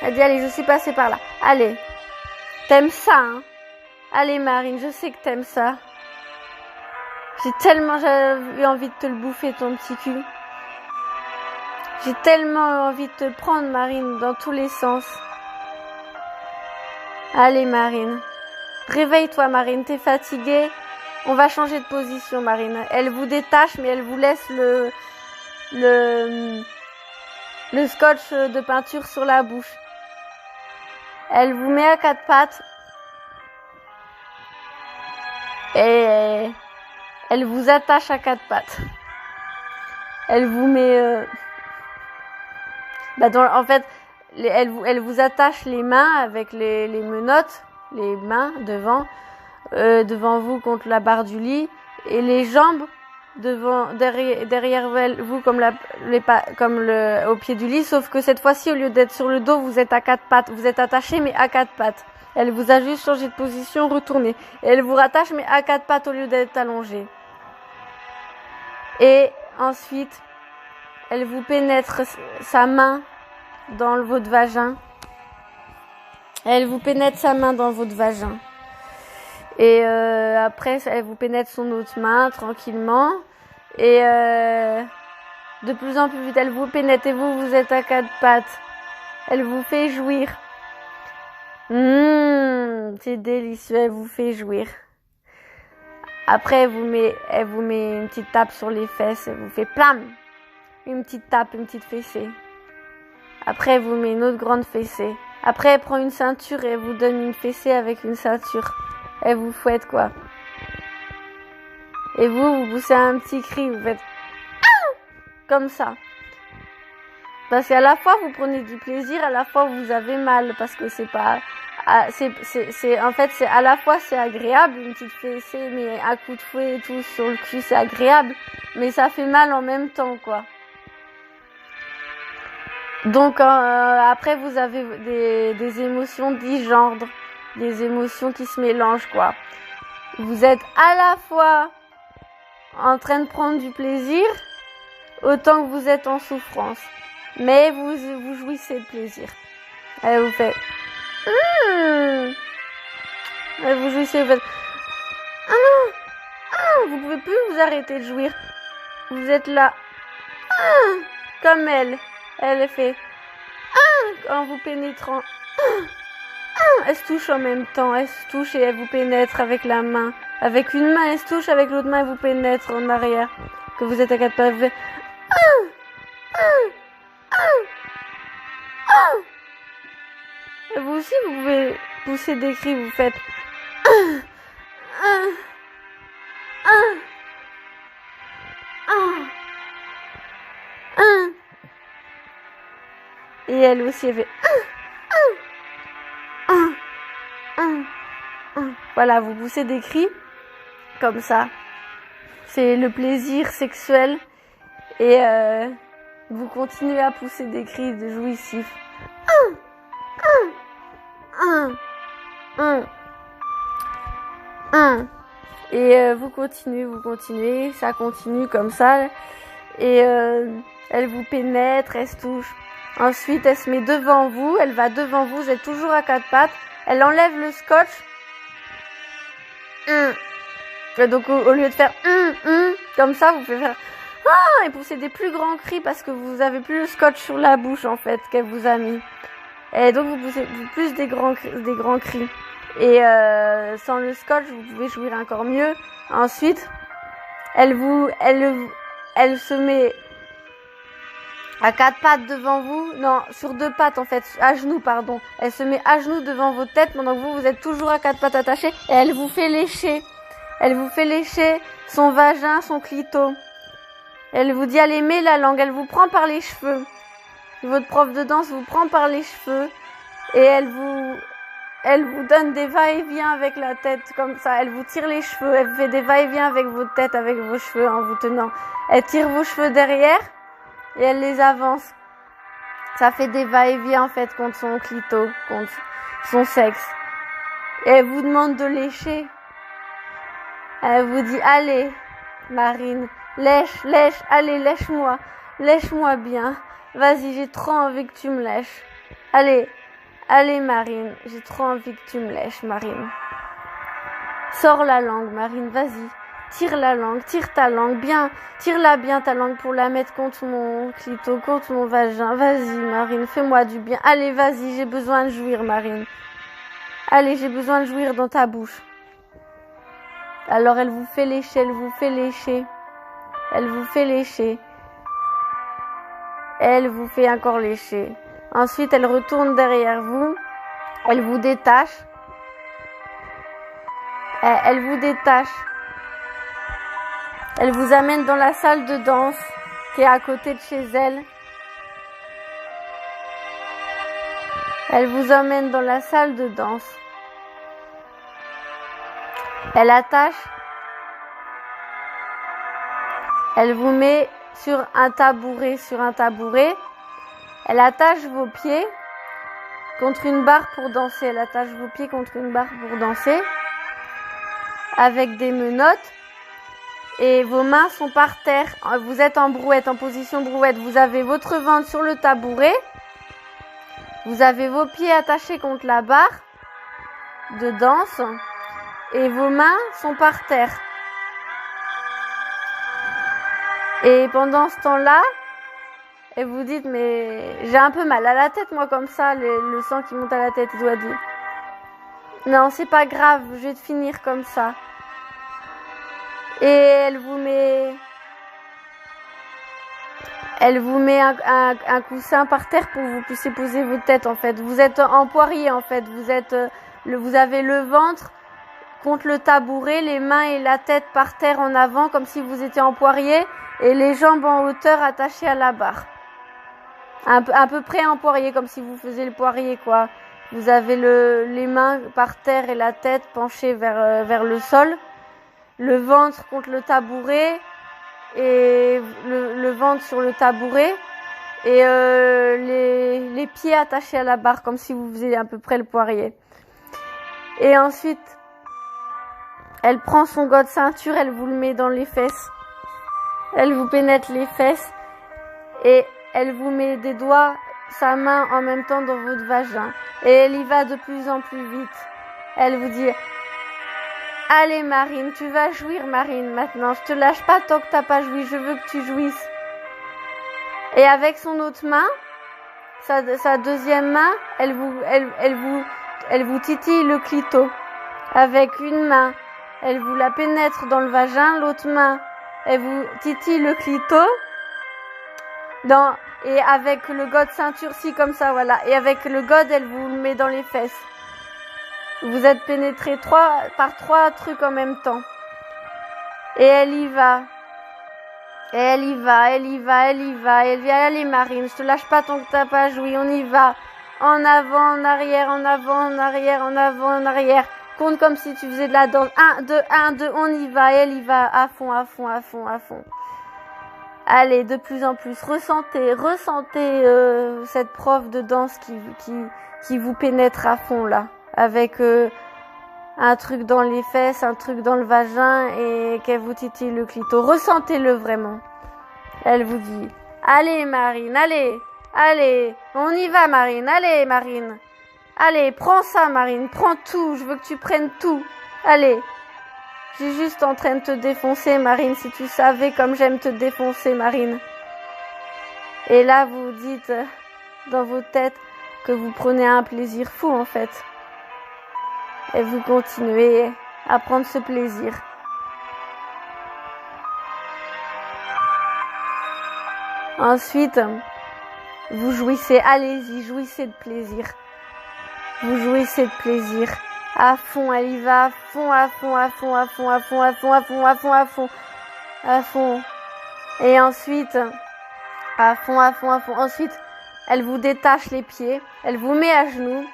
Elle dit, allez, je suis passée par là. Allez, t'aimes ça, hein? Allez, Marine, je sais que t'aimes ça. J'avais eu envie de te le bouffer, ton petit cul. J'ai tellement envie de te le prendre, Marine, dans tous les sens. Allez, Marine. Réveille-toi, Marine, t'es fatiguée. On va changer de position, Marine. Elle vous détache, mais elle vous laisse le scotch de peinture sur la bouche. Elle vous met à quatre pattes. Et elle vous attache à quatre pattes. Elle vous met... en fait, elle vous attache les mains avec les menottes, les mains devant vous contre la barre du lit, et les jambes derrière vous au pied du lit, sauf que cette fois-ci, au lieu d'être sur le dos, vous êtes à quatre pattes. Vous êtes attaché mais à quatre pattes. Elle vous a juste changé de position, retourné. Et elle vous rattache mais à quatre pattes au lieu d'être allongée. Et ensuite, elle vous pénètre sa main dans votre vagin. Elle vous pénètre sa main dans votre vagin. Et après, elle vous pénètre son autre main tranquillement. Et de plus en plus vite, elle vous pénètre et vous êtes à quatre pattes. Elle vous fait jouir. C'est délicieux, elle vous fait jouir. Après, elle vous met une petite tape sur les fesses. Elle vous fait plam. Une petite tape, une petite fessée. Après, elle vous met une autre grande fessée. Après, elle prend une ceinture et elle vous donne une fessée avec une ceinture. Elle vous fouette, quoi. Et vous poussez un petit cri, vous faites comme ça. Parce qu'à la fois, vous prenez du plaisir, à la fois, vous avez mal. Parce que c'est pas... en fait, c'est à la fois, c'est agréable, une petite fessée, mais un coup de fouet et tout sur le cul, c'est agréable. Mais ça fait mal en même temps, quoi. Donc, après, vous avez des émotions disgendres. Des émotions qui se mélangent, quoi. Vous êtes à la fois en train de prendre du plaisir, autant que vous êtes en souffrance. Mais vous jouissez de plaisir. Elle vous fait... Elle vous jouissez, vous faites... Vous pouvez plus vous arrêter de jouir. Vous êtes là. Comme elle. Elle fait... En vous pénétrant... Elle se touche en même temps, elle se touche et elle vous pénètre avec la main. Avec une main, elle se touche, avec l'autre main, elle vous pénètre en arrière. Que vous êtes à quatre pattes, vous faites... Et vous aussi, vous pouvez pousser des cris, vous faites... Et elle aussi, elle fait... Voilà, vous poussez des cris comme ça. C'est le plaisir sexuel et vous continuez à pousser des cris de jouissifs. Et vous continuez, ça continue comme ça. Et elle vous pénètre, elle se touche. Ensuite, elle se met devant vous, elle va devant vous, vous êtes toujours à quatre pattes. Elle enlève le scotch. Et donc au lieu de faire comme ça, vous pouvez faire et pousser des plus grands cris parce que vous avez plus le scotch sur la bouche en fait qu'elle vous a mis. Et donc vous poussez plus des grands cris. Et sans le scotch, vous pouvez jouir encore mieux. Ensuite, elle se met à quatre pattes devant vous, non, sur deux pattes en fait, à genoux pardon. Elle se met à genoux devant votre tête pendant que vous êtes toujours à quatre pattes attachées et elle vous fait lécher. Elle vous fait lécher son vagin, son clito. Elle vous dit allez, mets la langue, elle vous prend par les cheveux. Votre prof de danse vous prend par les cheveux et elle vous donne des va-et-vient avec la tête comme ça. Elle vous tire les cheveux, elle fait des va-et-vient avec votre tête, avec vos cheveux en vous tenant. Elle tire vos cheveux derrière et elle les avance. Ça fait des va-et-vient en fait contre son clito, contre son sexe. Et elle vous demande de lécher. Elle vous dit allez Marine, lèche, allez lèche-moi bien. Vas-y, j'ai trop envie que tu me lèches. Allez Marine, j'ai trop envie que tu me lèches Marine. Sors la langue Marine, vas-y. Tire la langue, tire ta langue bien. Tire-la bien ta langue pour la mettre contre mon clito, contre mon vagin. Vas-y Marine, fais-moi du bien. Allez, vas-y, j'ai besoin de jouir Marine. Allez, j'ai besoin de jouir dans ta bouche. Alors elle vous fait lécher, elle vous fait lécher. Elle vous fait lécher. Elle vous fait encore lécher. Ensuite, elle retourne derrière vous. Elle vous détache. Elle vous détache. Elle vous amène dans la salle de danse qui est à côté de chez elle. Elle vous emmène dans la salle de danse. Elle attache. Elle vous met sur un tabouret. Elle attache vos pieds contre une barre pour danser. Elle attache vos pieds contre une barre pour danser avec des menottes. Et vos mains sont par terre. Vous êtes en brouette, en position brouette. Vous avez votre ventre sur le tabouret. Vous avez vos pieds attachés contre la barre de danse. Et vos mains sont par terre. Et pendant ce temps-là, et vous dites, mais j'ai un peu mal à la tête, moi, comme ça, le sang qui monte à la tête, il doit dire. Non, c'est pas grave, je vais te finir comme ça. Et elle vous met un coussin par terre pour que vous puissiez poser votre tête, en fait. Vous êtes en poirier, en fait. Vous avez le ventre contre le tabouret, les mains et la tête par terre en avant, comme si vous étiez en poirier, et les jambes en hauteur attachées à la barre. À peu près en poirier, comme si vous faisiez le poirier, quoi. Vous avez les mains par terre et la tête penchée vers le sol. Le ventre contre le tabouret et le ventre sur le tabouret et les pieds attachés à la barre comme si vous faisiez à peu près le poirier. Et ensuite, elle prend son gant de ceinture, elle vous le met dans les fesses. Elle vous pénètre les fesses et elle vous met des doigts, sa main en même temps dans votre vagin. Et elle y va de plus en plus vite. Elle vous dit allez Marine, tu vas jouir Marine maintenant. Je te lâche pas tant que t'as pas joui. Je veux que tu jouisses. Et avec son autre main, sa deuxième main, elle vous titille le clito. Avec une main, elle vous la pénètre dans le vagin. L'autre main, elle vous titille le clito. Et avec le gant de ceinture, si comme ça, voilà. Et avec le gant, elle vous le met dans les fesses. Vous êtes pénétrés par trois trucs en même temps. Et elle y va. Et elle y va. Elle dit, allez Marine, je te lâche pas tant que t'as pas joui, on y va. En avant, en arrière, en avant, en arrière, en avant, en arrière. Compte comme si tu faisais de la danse. 1, 2, on y va. Et elle y va à fond. Allez, de plus en plus. Ressentez cette prof de danse qui vous pénètre à fond là. Avec un truc dans les fesses, un truc dans le vagin et qu'elle vous titille le clito. Ressentez-le vraiment. Elle vous dit, allez Marine, allez, on y va Marine, allez Marine. Allez, prends ça Marine, prends tout, je veux que tu prennes tout. Allez, je suis juste en train de te défoncer Marine, si tu savais comme j'aime te défoncer Marine. Et là vous dites dans votre tête que vous prenez un plaisir fou en fait. Et vous continuez à prendre ce plaisir. Ensuite, vous jouissez, allez-y, jouissez de plaisir. Vous jouissez de plaisir. À fond, elle y va, à fond, à fond, à fond, à fond, à fond, à fond, à fond, à fond, à fond, à fond. Et ensuite, à fond, à fond, à fond. Ensuite, elle vous détache les pieds, elle vous met à genoux,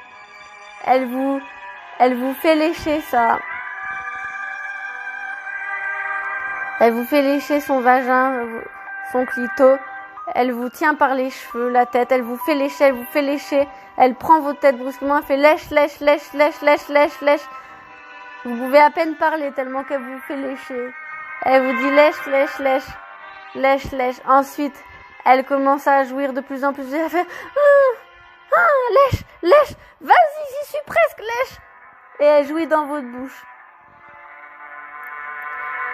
elle vous fait lécher ça. Elle vous fait lécher son vagin, son clito. Elle vous tient par les cheveux, la tête. Elle vous fait lécher, Elle prend votre tête brusquement, elle fait lèche, lèche, lèche, lèche, lèche, lèche, lèche. Vous pouvez à peine parler tellement qu'elle vous fait lécher. Elle vous dit lèche, lèche, lèche, lèche, lèche. Ensuite, elle commence à jouir de plus en plus. Elle fait lèche, lèche, vas-y, j'y suis presque, lèche. Et elle jouit dans votre bouche.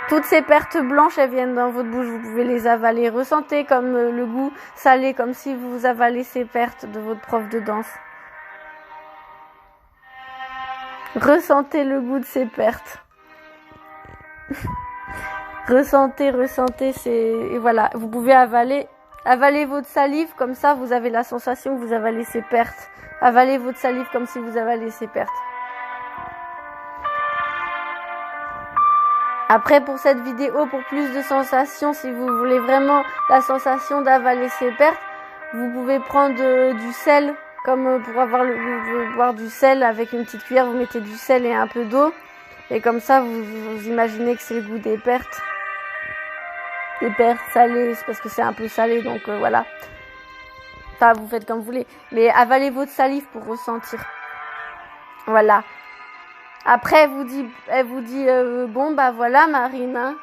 Toutes ces pertes blanches, elles viennent dans votre bouche, vous pouvez les avaler. Ressentez comme le goût salé, comme si vous avalez ces pertes de votre prof de danse. Ressentez le goût de ces pertes. Ressentez, et voilà. Vous pouvez avaler votre salive, comme ça vous avez la sensation que vous avalez ces pertes. Avalez votre salive comme si vous avalez ces pertes. Après, pour cette vidéo, pour plus de sensations, si vous voulez vraiment la sensation d'avaler ses pertes, vous pouvez prendre du sel, comme pour boire du sel avec une petite cuillère, vous mettez du sel et un peu d'eau. Et comme ça, vous imaginez que c'est le goût des pertes. Des pertes salées, c'est parce que c'est un peu salé, donc voilà. Enfin, vous faites comme vous voulez. Mais avalez votre salive pour ressentir. Voilà. Après, elle vous dit bon, bah voilà, Marine. Hein.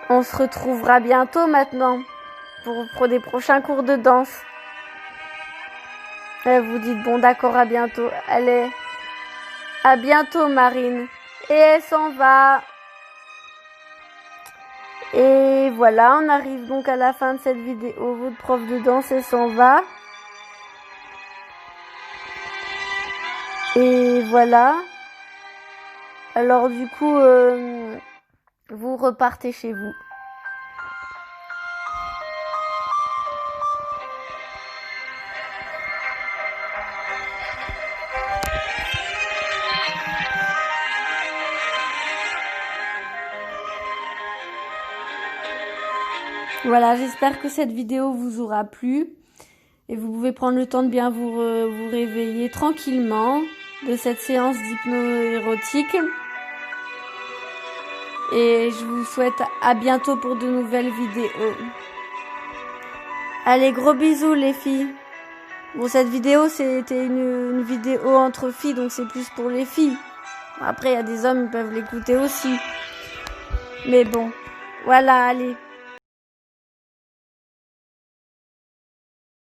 On se retrouvera bientôt maintenant pour des prochains cours de danse. Elle vous dit bon, d'accord, à bientôt. Allez, à bientôt, Marine. Et elle s'en va. Et voilà, on arrive donc à la fin de cette vidéo. Votre prof de danse, elle s'en va. Et voilà. Alors du coup, vous repartez chez vous. Voilà, j'espère que cette vidéo vous aura plu. Et vous pouvez prendre le temps de bien vous réveiller tranquillement de cette séance d'hypno-érotique. Et je vous souhaite à bientôt pour de nouvelles vidéos. Allez, gros bisous les filles. Bon, cette vidéo, c'était une vidéo entre filles, donc c'est plus pour les filles. Après, il y a des hommes qui peuvent l'écouter aussi. Mais bon, voilà, allez.